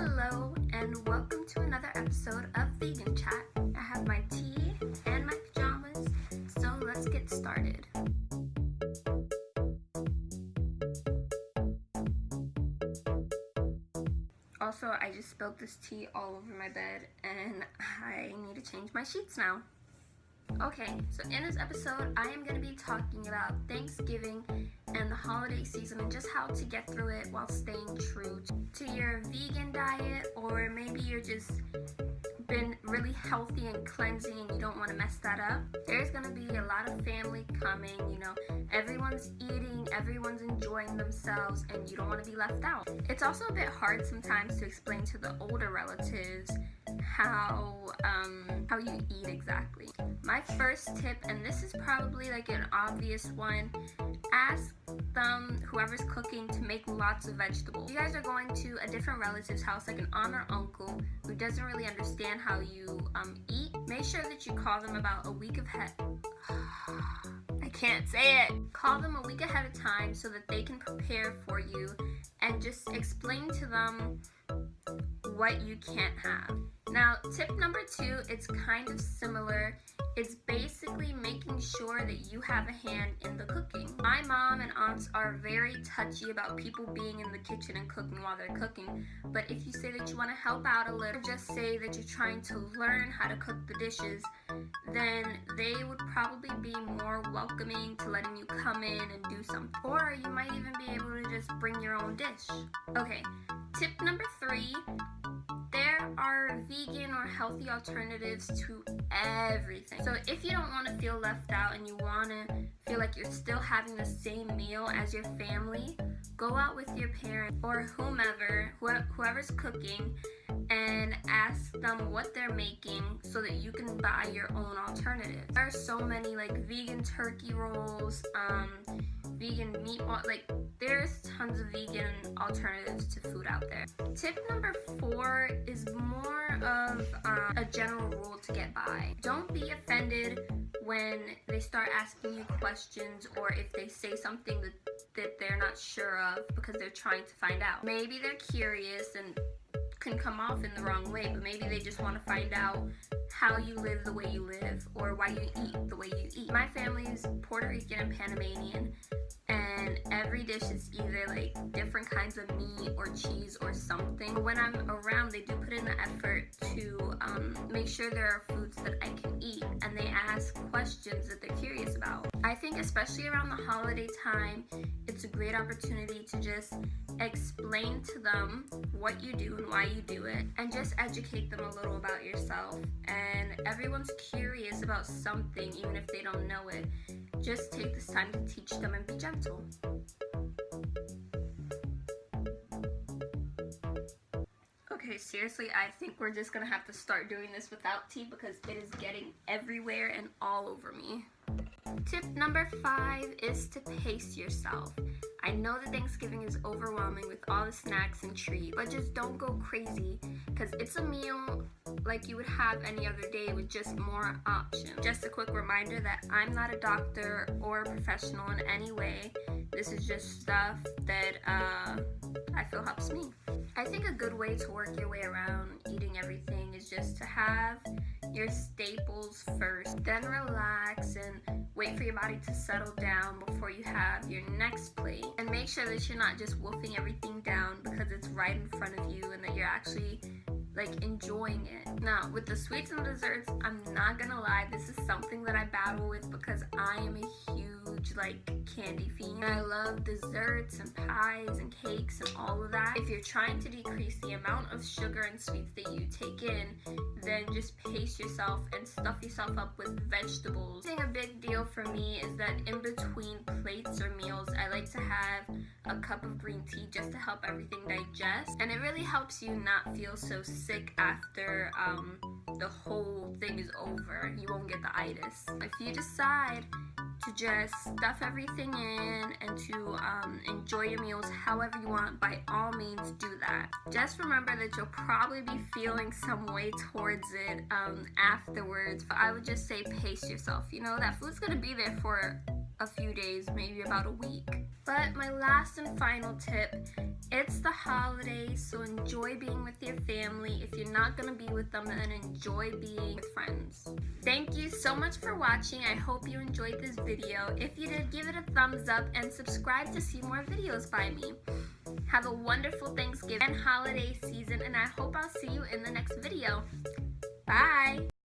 Hello and welcome to another episode of Vegan Chat. I have my tea and my pajamas, so let's get started. Also, I just spilled this tea all over my bed and I need to change my sheets now. Okay, so in this episode, I am going to be talking about Thanksgiving and the holiday season and just how to get through it while staying true to your vegan diet, or maybe you're just been really healthy and cleansing and you don't want to mess that up. There's going to be a lot of family coming, everyone's eating, everyone's enjoying themselves, and you don't want to be left out. It's also a bit hard sometimes to explain to the older relatives how you eat exactly. My first tip, and this is probably like an obvious one, ask them, whoever's cooking, to make lots of vegetables. If you guys are going to a different relative's house, like an aunt or uncle who doesn't really understand how you eat, make sure that you call them about a week ahead. I can't say it. Call them a week ahead of time so that they can prepare for you and just explain to them what you can't have. Now, tip number 2, it's kind of similar. It's basically making sure that you have a hand in the cooking. My mom and aunts are very touchy about people being in the kitchen and cooking while they're cooking. But if you say that you want to help out a little, or just say that you're trying to learn how to cook the dishes, then they would probably be more welcoming to letting you come in and do something. Or you might even be able to just bring your own dish. Okay, tip number 3. There are vegan or healthy alternatives to everything. So if you don't want to feel left out and you want to feel like you're still having the same meal as your family, go out with your parents or whoever's cooking, and ask them what they're making so that you can buy your own alternatives. There are so many like vegan turkey rolls, vegan meatball, there's tons of vegan alternatives to food out there. Tip number 4 is more of a general rule to get by. Don't be offended when they start asking you questions, or if they say something that they're not sure of because they're trying to find out. Maybe they're curious and can come off in the wrong way, but maybe they just want to find out how you live the way you live, or why you eat the way you eat. My family is Puerto Rican and Panamanian, and every dish is either like different kinds of meat or cheese or something. But when I'm around, they do put in the effort to make sure there are foods that I can eat, and they ask questions that they're curious about. I think especially around the holiday time, it's a great opportunity to just explain to them what you do and why you do it, and just educate them a little about yourself. And everyone's curious about something, even if they don't know it. Just take this time to teach them and be gentle. Okay, seriously, I think we're just gonna have to start doing this without tea because it is getting everywhere and all over me. Tip number 5 is to pace yourself. I know that Thanksgiving is overwhelming with all the snacks and treats, but just don't go crazy because it's a meal like you would have any other day with just more options. Just a quick reminder that I'm not a doctor or a professional in any way. This is just stuff that I feel helps me. I think a good way to work your way around eating everything is just to have your staples first, then relax and wait for your body to settle down before you have your next plate. And make sure that you're not just wolfing everything down because it's right in front of you, and that you're actually enjoying it. Now, with the sweets and desserts, I'm not gonna lie, this is something that I battle with because I am a huge candy fiend. I love desserts and pies and cakes and all of that. If you're trying to decrease the amount of sugar and sweets that you take in, then just pace yourself and stuff yourself up with vegetables. I think a big deal for me is that in between plates or meals, I like to have a cup of green tea just to help everything digest, and it really helps you not feel so sick after the whole thing is over. You won't get the itis. If you decide to just stuff everything in and to enjoy your meals however you want, by all means do that. Just remember that you'll probably be feeling some way towards it afterwards, but I would just say pace yourself. That food's gonna be there for a few days, maybe about a week. But my last and final tip It's the holidays, so enjoy being with your family. If you're not gonna be with them, then enjoy being with friends. Thank you so much for watching. I hope you enjoyed this video. If you did, give it a thumbs up and subscribe to see more videos by me. Have a wonderful Thanksgiving and holiday season, and I hope I'll see you in the next video. Bye!